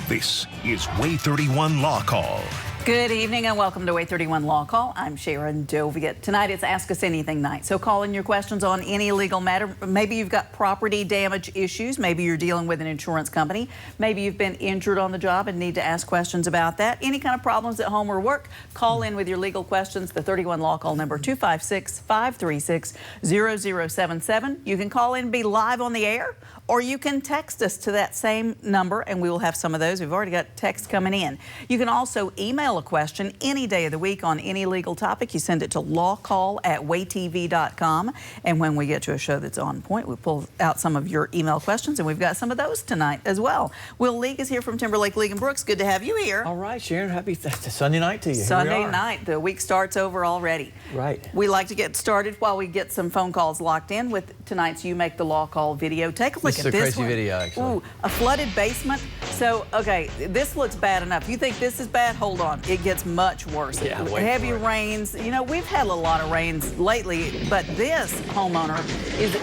This is WAAY 31 Law Call. Good evening and welcome to WAAY 31 Law Call. I'm Sharon Doviet. Tonight it's Ask Us Anything night. So call in your questions on any legal matter. Maybe you've got property damage issues. Maybe you're dealing with an insurance company. Maybe you've been injured on the job and need to ask questions about that. Any kind of problems at home or work, call in with your legal questions. The 31 Law Call number 256-536-0077. You can call in and be live on the air, or you can text us to that same number and we will have some of those. We've already got texts coming in. You can also email a question any day of the week on any legal topic. You send it to lawcall@waytv.com, and when we get to a show that's on point, we pull out some of your email questions, and we've got some of those tonight as well. Will League is here from Timberlake, League & Brooks. Good to have you here. All right, Sharon, happy Sunday night to you. Sunday night. The week starts over already. Right. We like to get started while we get some phone calls locked in with tonight's You Make the Law Call video. Take a look at this. This is a crazy video, actually. Ooh, a flooded basement. So, okay, this looks bad enough. You think this is bad? Hold on. It gets much worse. Yeah, heavy rains. You know, we've had a lot of rains lately, but this homeowner is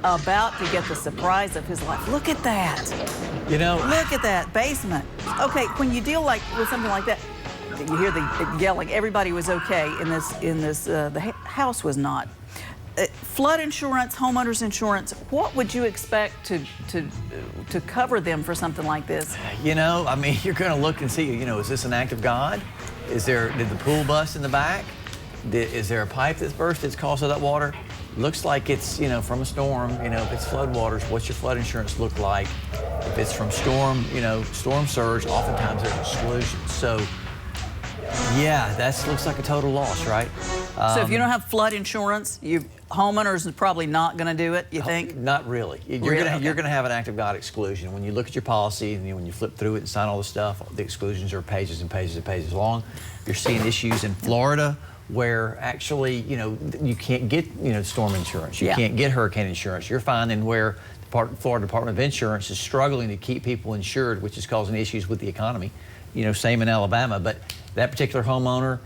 about to get the surprise of his life. Look at that. You know, look at that basement. Okay, when you deal with something like that, you hear the yelling. Everybody was okay in this. The house was not. Flood insurance, homeowners insurance. What would you expect to cover them for something like this? You know, I mean, you're going to look and see. You know, is this an act of God? Did the pool bust in the back? Is there a pipe that's burst that's caused all that water? Looks like it's, from a storm. If it's flood waters, what's your flood insurance look like? If it's from storm, storm surge, oftentimes there's exclusions. So, yeah, that looks like a total loss, right? So if you don't have flood insurance, homeowners is probably not going to do it, you think? Not really. You're going to have an act of God exclusion. When you look at your policy and when you flip through it and sign all the stuff, the exclusions are pages and pages and pages long. You're seeing issues in Florida where actually, you can't get, storm insurance. You can't get hurricane insurance. You're finding where the Florida Department of Insurance is struggling to keep people insured, which is causing issues with the economy. Same in Alabama, but that particular homeowner,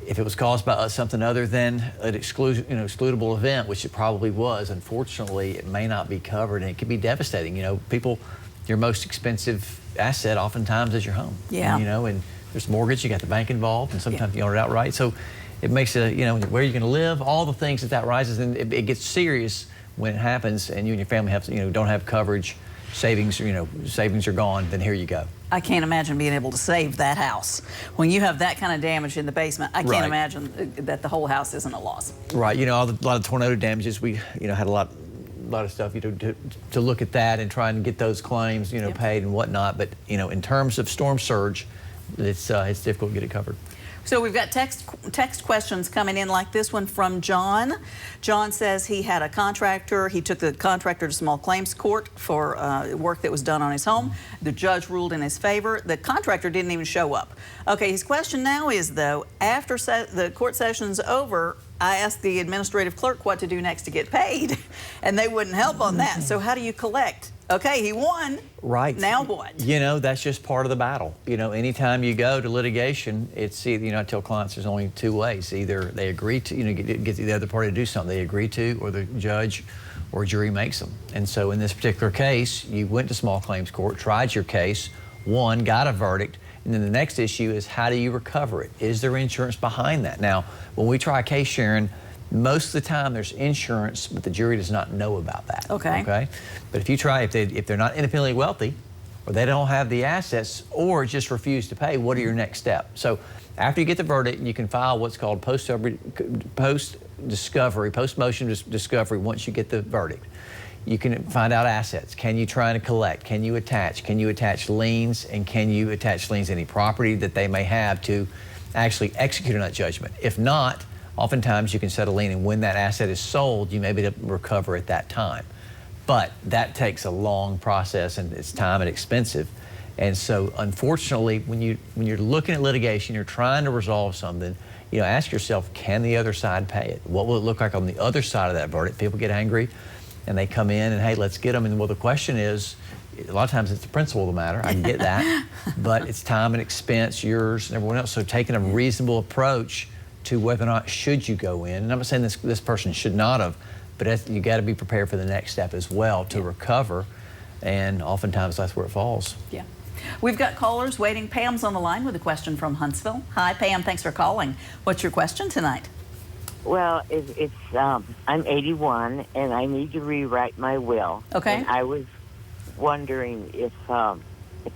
if it was caused by something other than an excludable event, which it probably was, unfortunately, it may not be covered, and it could be devastating. People, your most expensive asset oftentimes is your home. Yeah. And there's mortgage, you got the bank involved, and sometimes you own it outright. So it makes it, where you're going to live, all the things that rises, and it gets serious when it happens, and you and your family have, don't have coverage. Savings are gone, then here you go. I can't imagine being able to save that house. When you have that kind of damage in the basement, I can't imagine that the whole house isn't a loss. Right, a lot of tornado damages, we, had a lot of stuff, to look at that and try and get those claims, paid and whatnot. But, in terms of storm surge, it's difficult to get it covered. So we've got text questions coming in like this one from John. John says he had a contractor. He took the contractor to small claims court for work that was done on his home. The judge ruled in his favor. The contractor didn't even show up. Okay, his question now is, though, after the court session's over, I asked the administrative clerk what to do next to get paid, and they wouldn't help on that. So how do you collect? Okay, he won. Right. Now what? That's just part of the battle. Anytime you go to litigation, it's either, I tell clients there's only two ways. Either they agree to, get the other party to do something they agree to, or the judge or jury makes them. And so in this particular case, you went to small claims court, tried your case, won, got a verdict, and then the next issue is how do you recover it? Is there insurance behind that? Now, when we try a case, Sharon, most of the time there's insurance, but the jury does not know about that. Okay. But if you try, if they're not independently wealthy, or they don't have the assets, or just refuse to pay, what are your next steps? So after you get the verdict, you can file what's called post-motion discovery once you get the verdict. You can find out assets. Can you try to collect? Can you attach? Can you attach liens? And can you attach liens to any property that they may have to actually execute on that judgment? If not, oftentimes you can set a lien, and when that asset is sold, you may be able to recover at that time. But that takes a long process, and it's time and expensive. And so, unfortunately, when you're looking at litigation, you're trying to resolve something, ask yourself, can the other side pay it? What will it look like on the other side of that verdict? People get angry, and they come in, and hey, let's get them. And well, the question is, a lot of times it's the principle of the matter. I can get that, but it's time and expense, yours and everyone else. So taking a reasonable approach to whether or not should you go in. And I'm not saying this person should not have, but you got to be prepared for the next step as well to recover, and oftentimes that's where it falls. Yeah. We've got callers waiting. Pam's on the line with a question from Huntsville. Hi, Pam. Thanks for calling. What's your question tonight? Well, I'm 81 and I need to rewrite my will. Okay. And I was wondering if I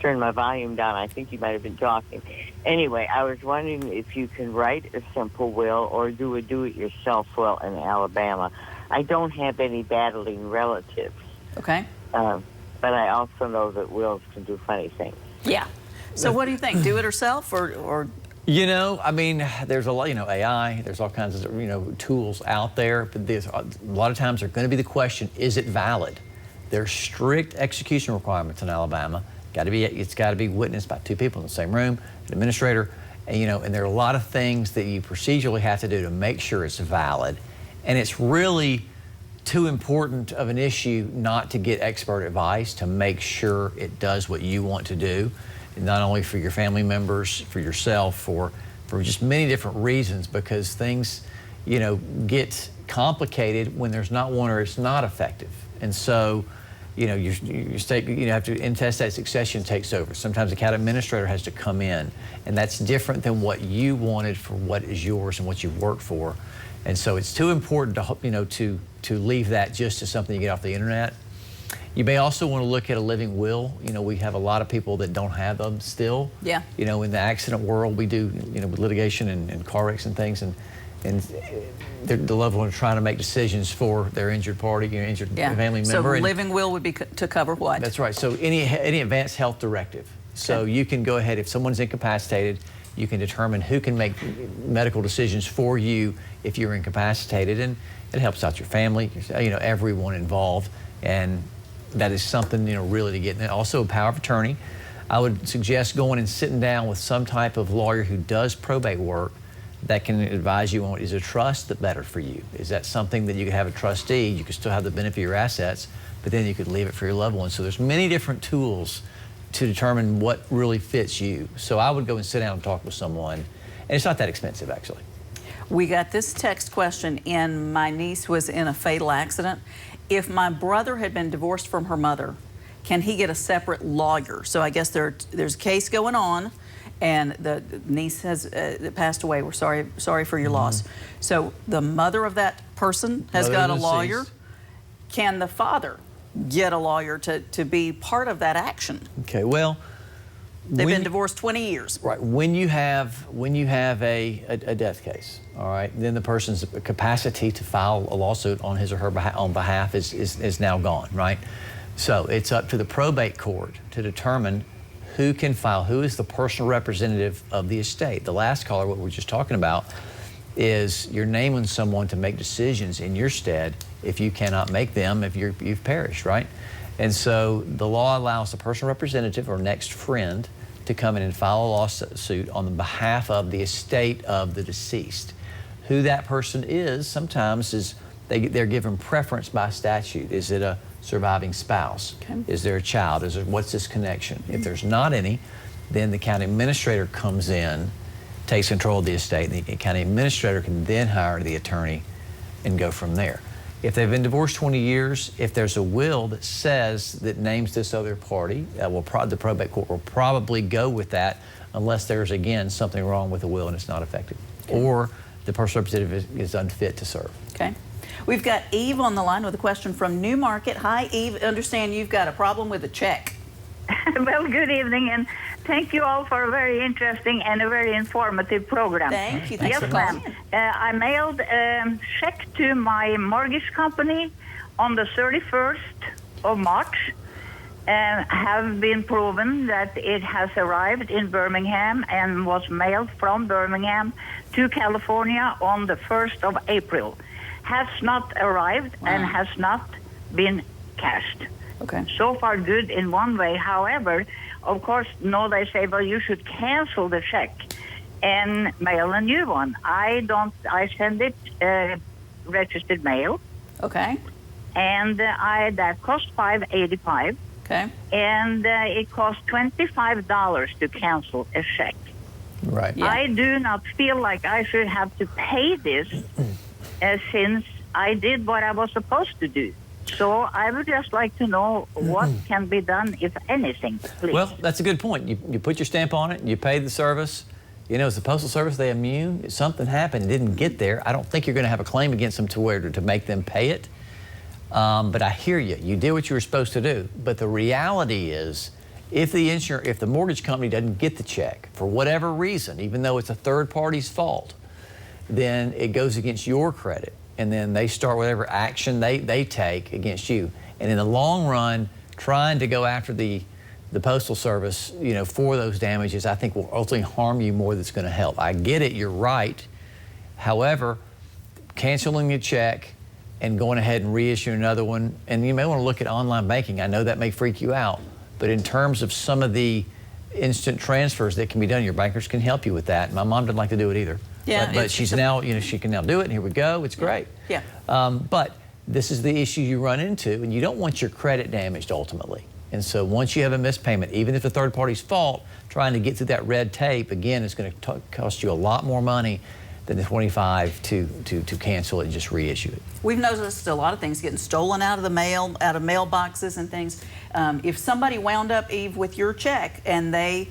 turned my volume down. I think you might have been talking. Anyway, I was wondering if you can write a simple will or do a do-it-yourself will in Alabama. I don't have any battling relatives. Okay. But I also know that wills can do funny things. Yeah. So what do you think? Do it yourself or You know, I mean, there's a lot, AI, there's all kinds of, tools out there, but a lot of times there's going to be the question, is it valid? There's strict execution requirements in Alabama. It's got to be witnessed by two people in the same room, an administrator, and there are a lot of things that you procedurally have to do to make sure it's valid. And it's really too important of an issue not to get expert advice to make sure it does what you want to do, not only for your family members, for yourself, for just many different reasons, because things, get complicated when there's not one or it's not effective. And so, your state, have to intestate succession takes over. Sometimes the county administrator has to come in, and that's different than what you wanted for what is yours and what you worked for. And so it's too important to, to leave that just as something you get off the internet. You may also want to look at a living will. We have a lot of people that don't have them still. Yeah. In the accident world, we do, with litigation and car wrecks and things, and the loved one are trying to make decisions for their injured party, injured family member. So living will would be to cover what? That's right. So any advanced health directive. So you can go ahead, if someone's incapacitated, you can determine who can make medical decisions for you if you're incapacitated, and it helps out your family, everyone involved, and that is something, really to get. And also a power of attorney. I would suggest going and sitting down with some type of lawyer who does probate work that can advise you on, is a trust that better for you? Is that something that you could have a trustee, you could still have the benefit of your assets, but then you could leave it for your loved ones. So there's many different tools to determine what really fits you. So I would go and sit down and talk with someone, and it's not that expensive, actually. We got this text question in. My niece was in a fatal accident. If my brother had been divorced from her mother, can he get a separate lawyer? So I guess there's a case going on, and the niece has passed away. We're sorry for your loss. So the mother of that person has got a lawyer. Can the father get a lawyer to be part of that action? Okay, well, they've been divorced 20 years. Right. When you have a death case, all right, then the person's capacity to file a lawsuit on his or her behalf is now gone, right? So it's up to the probate court to determine who can file, who is the personal representative of the estate. The last caller, what we were just talking about, is you're naming someone to make decisions in your stead if you cannot make them, if you've perished, right? And so the law allows the personal representative or next friend to come in and file a lawsuit on the behalf of the estate of the deceased. Who that person is sometimes is they're given preference by statute. Is it a surviving spouse? Okay. Is there a child? What's this connection? If there's not any, then the county administrator comes in, takes control of the estate, and the county administrator can then hire the attorney and go from there. If they've been divorced 20 years, if there's a will that names this other party, the probate court will probably go with that unless there's, again, something wrong with the will and it's not effective. Okay. Or the personal representative is unfit to serve. Okay. We've got Eve on the line with a question from Newmarket. Hi, Eve. Understand you've got a problem with a check. Well, good evening, and thank you all for a very interesting and a very informative program. Thank you. Thanks yes, for calling. I mailed a check to my mortgage company on the 31st of March, and have been proven that it has arrived in Birmingham and was mailed from Birmingham to California on the 1st of April. Has not arrived and has not been cashed. Okay. So far, good in one way. However, of course, they say, well, you should cancel the check and mail a new one. I send it registered mail. Okay. And that cost $5.85. Okay. And it costs $25 to cancel a check. Right. Yeah. I do not feel like I should have to pay this since I did what I was supposed to do. So I would just like to know what can be done, if anything, please. Well, that's a good point. You put your stamp on it, you pay the service. You know, is the Postal Service, they immune? If something happened, it didn't get there, I don't think you're going to have a claim against them to make them pay it. But I hear you. You did what you were supposed to do. But the reality is, if the mortgage company doesn't get the check for whatever reason, even though it's a third party's fault, then it goes against your credit. And then they start whatever action they take against you. And in the long run, trying to go after the Postal Service, you know, for those damages, I think will ultimately harm you more than it's going to help. I get it, you're right. However, canceling the check and going ahead and reissue another one, and you may want to look at online banking. I know that may freak you out, but in terms of some of the instant transfers that can be done, your bankers can help you with that. My mom didn't like to do it either. Yeah, but she's now, you know, she can now do it, and here we go. It's great. Yeah. But this is the issue you run into, and you don't want your credit damaged ultimately. And so once you have a missed payment, even if the third party's fault, trying to get through that red tape, again, is going to cost you a lot more money than the $25 to cancel it and just reissue it. We've noticed a lot of things getting stolen out of the mail, out of mailboxes and things. If somebody wound up, Eve, with your check and they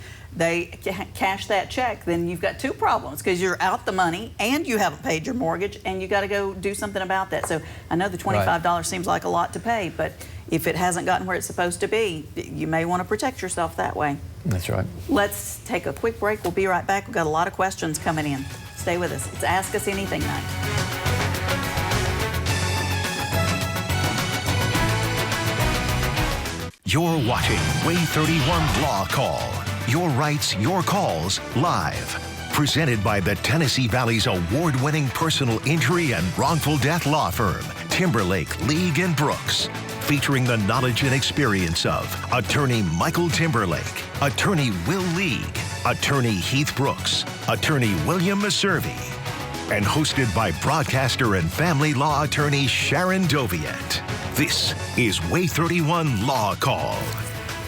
cash that check, then you've got two problems, because you're out the money and you haven't paid your mortgage, and you got to go do something about that. So I know the $25 seems like a lot to pay, but if it hasn't gotten where it's supposed to be, you may want to protect yourself that way. That's right. Let's take a quick break. We'll be right back. We've got a lot of questions coming in. Stay with us. It's Ask Us Anything night. You're watching WAAY 31 Law Call. Your rights, your calls, live. Presented by the Tennessee Valley's award-winning personal injury and wrongful death law firm, Timberlake, League & Brooks. Featuring the knowledge and experience of Attorney Michael Timberlake, Attorney Will League, Attorney Heath Brooks, Attorney William Maservi, and hosted by broadcaster and family law attorney Sharon Doviet. This is WAAY 31 Law Call.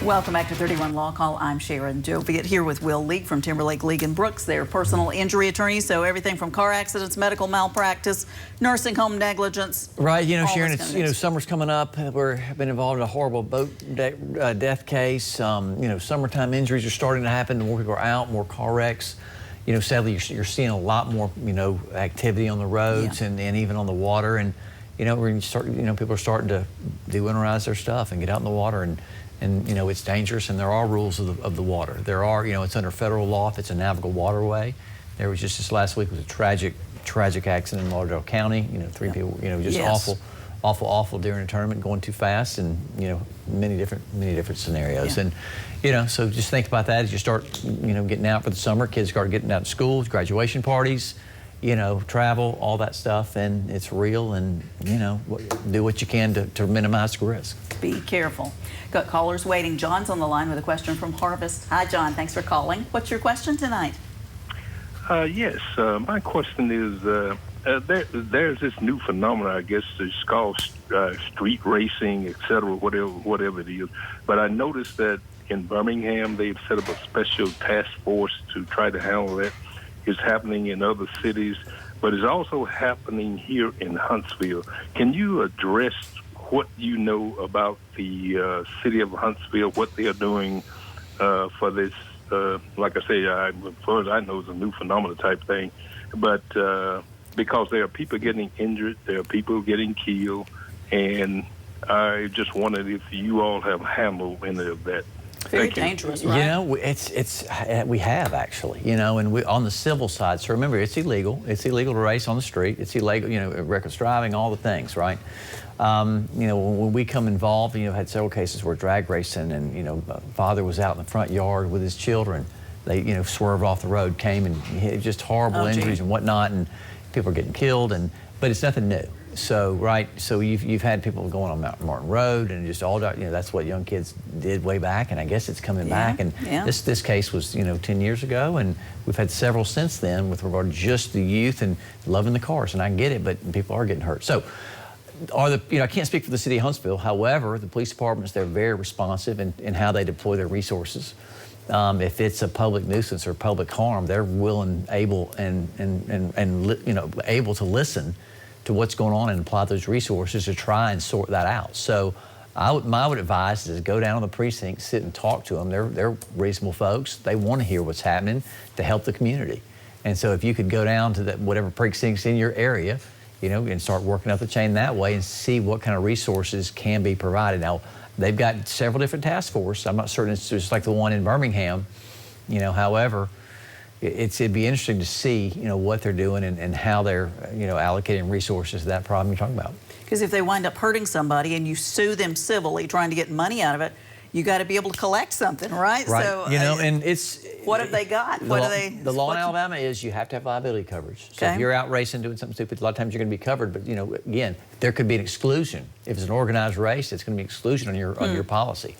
Welcome back to 31 Law Call. I'm Sharon Doviet here with Will League from Timberlake, League & Brooks. They're personal injury attorneys, so everything from car accidents, medical malpractice, nursing home negligence. Right, you know, Sharon, it's, you know, summer's coming up. We've been involved in a horrible boat death case. You know, summertime injuries are starting to happen. The more people are out, more car wrecks. You know, sadly, you're seeing a lot more, you know, activity on the roads and even on the water. And, you know, people are starting to de-winterize their stuff and get out in the water. And you know, it's dangerous, and there are rules of the water. There are, you know, it's under federal law if it's a navigable waterway. There was just this last week was a tragic accident in Lauderdale County. You know, 3 people, you know, just awful during a tournament, going too fast, and you know, many different scenarios. And you know, so just think about that as you start, you know, getting out for the summer. Kids start getting out to school, graduation parties, you know, travel, all that stuff, and it's real. And you know, do what you can to minimize the risk. Be careful. Got callers waiting. John's on the line with a question from Harvest. Hi, John. Thanks for calling. What's your question tonight? Yes. My question is, there's this new phenomenon, I guess it's called street racing, et cetera, whatever it is. But I noticed that in Birmingham, they've set up a special task force to try to handle that. It's happening in other cities, but it's also happening here in Huntsville. Can you address what you know about the city of Huntsville, what they are doing for this? Like I say, as far as I know, it's a new phenomena type thing. But because there are people getting injured, there are people getting killed, and I just wondered if you all have handled any of that. Very dangerous, right? You know, we have actually, you know, and on the civil side, so remember, it's illegal. It's illegal to race on the street. It's illegal, you know, reckless driving, all the things, right? You know, when we come involved, you know, had several cases where drag racing and, you know, father was out in the front yard with his children. They, you know, swerved off the road, came and hit just horrible injuries and whatnot, and people are getting killed, but it's nothing new. So, right, so you've had people going on Mount Martin Road and just all, you know, that's what young kids did way back, and I guess it's coming back. And this case was, you know, 10 years ago, and we've had several since then with regard to just the youth and loving the cars, and I get it, but people are getting hurt. So, you know, I can't speak for the city of Huntsville. However, the police departments, they're very responsive in how they deploy their resources. If it's a public nuisance or public harm, they're willing, able, and you know, able to listen to what's going on and apply those resources to try and sort that out. So my would advise is go down to the precinct, sit and talk to them. They're reasonable folks. They want to hear what's happening to help the community. And so if you could go down to whatever precincts in your area, you know, and start working up the chain that way and see what kind of resources can be provided. Now, they've got several different task forces. I'm not certain it's just like the one in Birmingham, you know, however, it'd be interesting to see, you know, what they're doing and how they're, you know, allocating resources to that problem you're talking about. Because if they wind up hurting somebody and you sue them civilly trying to get money out of it, you got to be able to collect something, right? Right. So, you know, and it's... What have they got? What are they... The law in Alabama is you have to have liability coverage. So Okay. if you're out racing, doing something stupid, a lot of times you're going to be covered. But, you know, again, there could be an exclusion. If it's an organized race, it's going to be exclusion on your policy.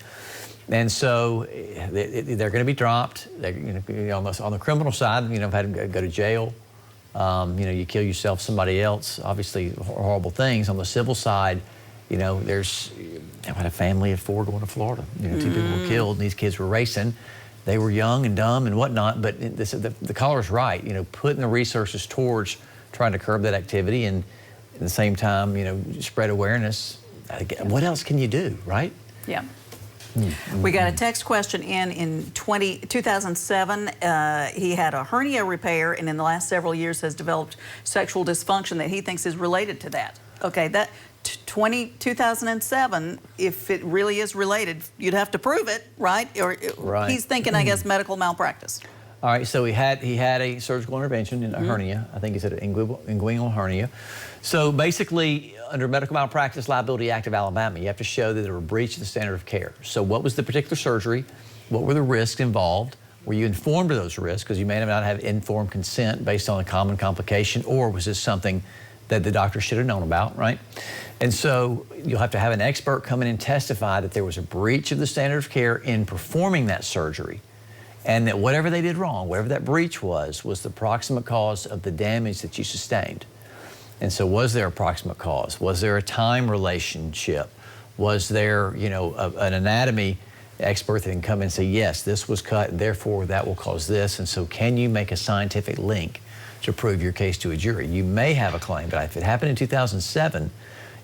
And so they're going to be dropped. They're, you know, on the criminal side, you know, had to go to jail. You know, you kill yourself, somebody else, obviously horrible things. On the civil side, you know, I had a family of 4 going to Florida. You know, 2 people were killed, and these kids were racing. They were young and dumb and whatnot, but the caller's right. You know, putting the resources towards trying to curb that activity and at the same time, you know, spread awareness. What else can you do, right? Yeah. We got a text question in 2007. He had a hernia repair and in the last several years has developed sexual dysfunction that he thinks is related to that. Okay, that 2007, if it really is related, you'd have to prove it, right? Or Right. He's thinking, I guess, medical malpractice. All right, so he had a surgical intervention in a hernia. I think he said an inguinal hernia. So basically, under Medical Malpractice Liability Act of Alabama, you have to show that there were a breach of the standard of care. So what was the particular surgery? What were the risks involved? Were you informed of those risks? Because you may not have informed consent based on a common complication, or was this something that the doctor should have known about, right? And so you'll have to have an expert come in and testify that there was a breach of the standard of care in performing that surgery, and that whatever they did wrong, whatever that breach was the proximate cause of the damage that you sustained. And so was there a proximate cause? Was there a time relationship? Was there, you know, an anatomy expert that can come in and say, yes, this was cut, therefore that will cause this. And so can you make a scientific link to prove your case to a jury? You may have a claim, but if it happened in 2007,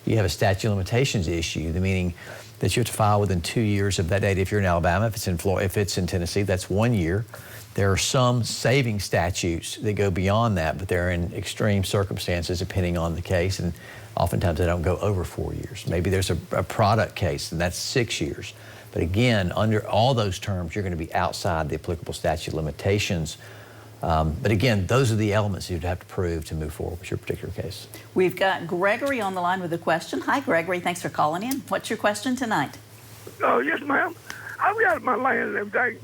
you have a statute of limitations issue, the meaning that you have to file within 2 years of that date. If you're in Alabama, if it's in Florida, if it's in Tennessee, that's 1 year. There are some saving statutes that go beyond that, but they're in extreme circumstances depending on the case, and oftentimes they don't go over 4 years. Maybe there's a product case, and that's 6 years. But again, under all those terms, you're going to be outside the applicable statute of limitations. But again, those are the elements you'd have to prove to move forward with your particular case. We've got Gregory on the line with a question. Hi, Gregory. Thanks for calling in. What's your question tonight? Yes, ma'am. I've got my land and everything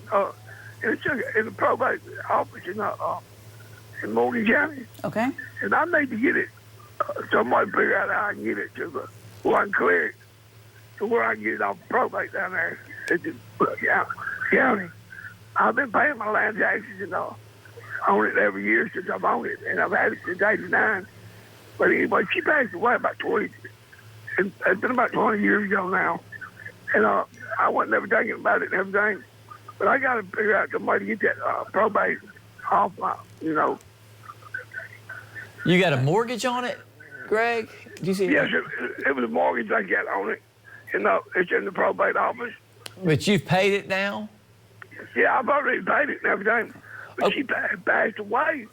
in the probate office in Morgan County. Okay. And I need to get it. Somebody figure out how I can get it to where I can clear it, to where I can get it off the probate down there in the county. I've been paying my land taxes and own it every year since I've owned it, and I've had it since '89. But anyway, she passed away about 20. It's been about 20 years ago now, and I wasn't ever thinking about it and everything. But I got to figure out some way to get that probate off my, you know. You got a mortgage on it, Greg? Did you see? Yes, it was a mortgage I got on it, and it's in the probate office. But you've paid it now? Yeah, I've already paid it and everything. But she passed away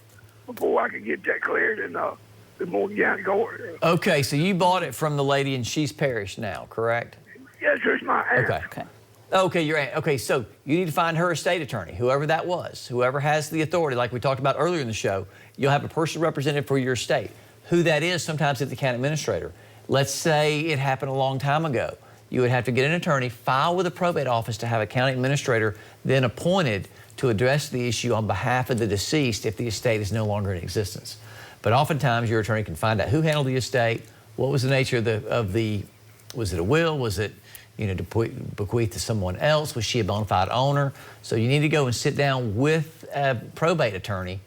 before I could get that cleared in the Morgan County Court. Okay, so you bought it from the lady and she's perished now, correct? Yes, sir, it's my aunt. Okay, your aunt. Okay, so you need to find her estate attorney, whoever that was, whoever has the authority, like we talked about earlier in the show. You'll have a personal representative for your estate. Who that is, sometimes it's the county administrator. Let's say it happened a long time ago. You would have to get an attorney, file with the probate office to have a county administrator then appointed to address the issue on behalf of the deceased if the estate is no longer in existence. But oftentimes your attorney can find out who handled the estate, what was the nature of the was it a will, was it, you know, bequeathed to someone else, was she a bona fide owner? So you need to go and sit down with a probate attorney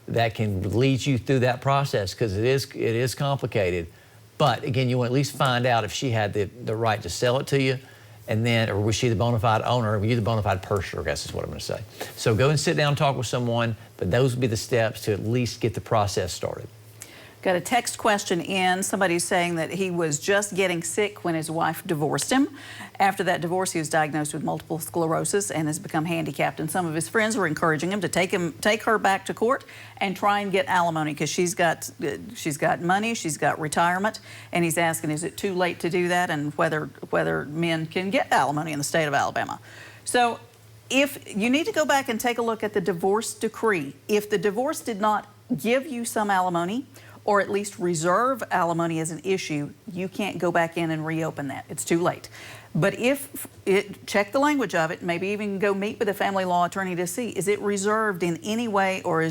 that can lead you through that process, because it is complicated. But again, you want to at least find out if she had the right to sell it to you, and then, or was she the bona fide owner, or were you the bona fide purchaser, I guess is what I'm going to say. So go and sit down and talk with someone, but those would be the steps to at least get the process started. Got a text question in. Somebody's saying that he was just getting sick when his wife divorced him. After that divorce, he was diagnosed with multiple sclerosis and has become handicapped. And some of his friends were encouraging him to take her back to court and try and get alimony because she's got money, she's got retirement, and he's asking, is it too late to do that, and whether men can get alimony in the state of Alabama. So, if you need to go back and take a look at the divorce decree, if the divorce did not give you some alimony, or at least reserve alimony as an issue, you can't go back in and reopen that. It's too late. But check the language of it, maybe even go meet with a family law attorney to see, is it reserved in any way, or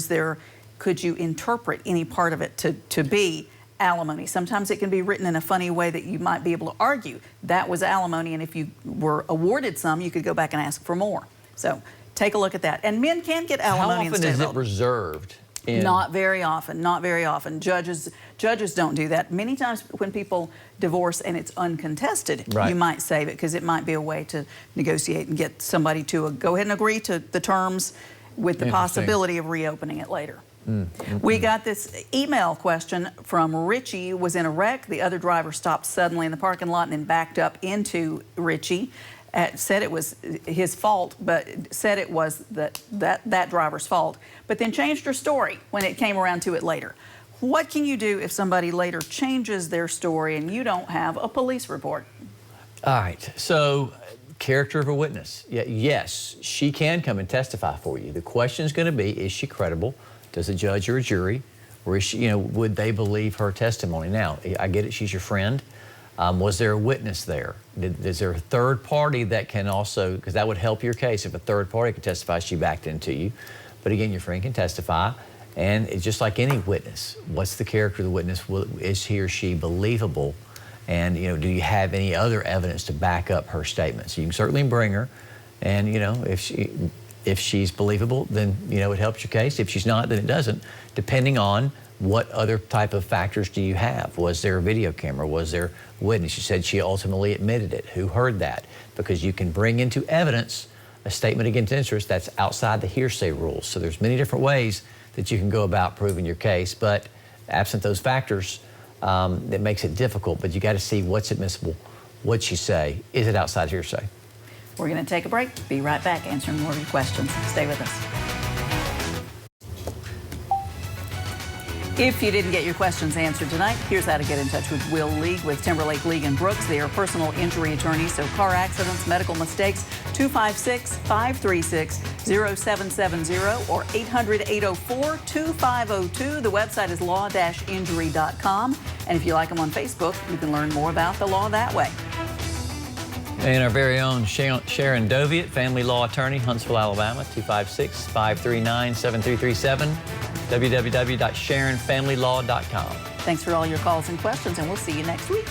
could you interpret any part of it to be alimony? Sometimes it can be written in a funny way that you might be able to argue that was alimony, and if you were awarded some, you could go back and ask for more. So take a look at that. And men can get alimony in the state of Alabama. How often is it reserved? Not very often, not very often. Judges don't do that. Many times when people divorce and it's uncontested, you might save it because it might be a way to negotiate and get somebody to go ahead and agree to the terms with the possibility of reopening it later. We got this email question from Richie. Was in a wreck. The other driver stopped suddenly in the parking lot and then backed up into Richie. Said it was his fault, but said it was that driver's fault, but then changed her story when it came around to it later. What can you do if somebody later changes their story and you don't have a police report? All right, so character of a witness. Yes, she can come and testify for you. The question is going to be, is she credible? Does a judge or a jury, or is she, would they believe her testimony? Now, I get it, she's your friend. Was there a witness there? Is there a third party that can also, because that would help your case if a third party could testify she backed into you. But again, your friend can testify, and it's just like any witness. What's the character of the witness? Is he or she believable? And do you have any other evidence to back up her statement? So you can certainly bring her, and if she's believable, then it helps your case. If she's not, then it doesn't, depending on what other type of factors do you have? Was there a video camera? Was there a witness? You said she ultimately admitted it. Who heard that? Because you can bring into evidence a statement against interest that's outside the hearsay rules. So there's many different ways that you can go about proving your case, but absent those factors, that makes it difficult. But you got to see what's admissible, what'd she say? Is it outside hearsay? We're going to take a break. Be right back answering more of your questions. Stay with us. If you didn't get your questions answered tonight, here's how to get in touch with Will League with Timberlake, League & Brooks. They are personal injury attorneys, so car accidents, medical mistakes, 256-536-0770 or 800-804-2502. The website is law-injury.com. And if you like them on Facebook, you can learn more about the law that way. And our very own Sharon Doviet, family law attorney, Huntsville, Alabama, 256-539-7337. www.sharonfamilylaw.com. Thanks for all your calls and questions, and we'll see you next week.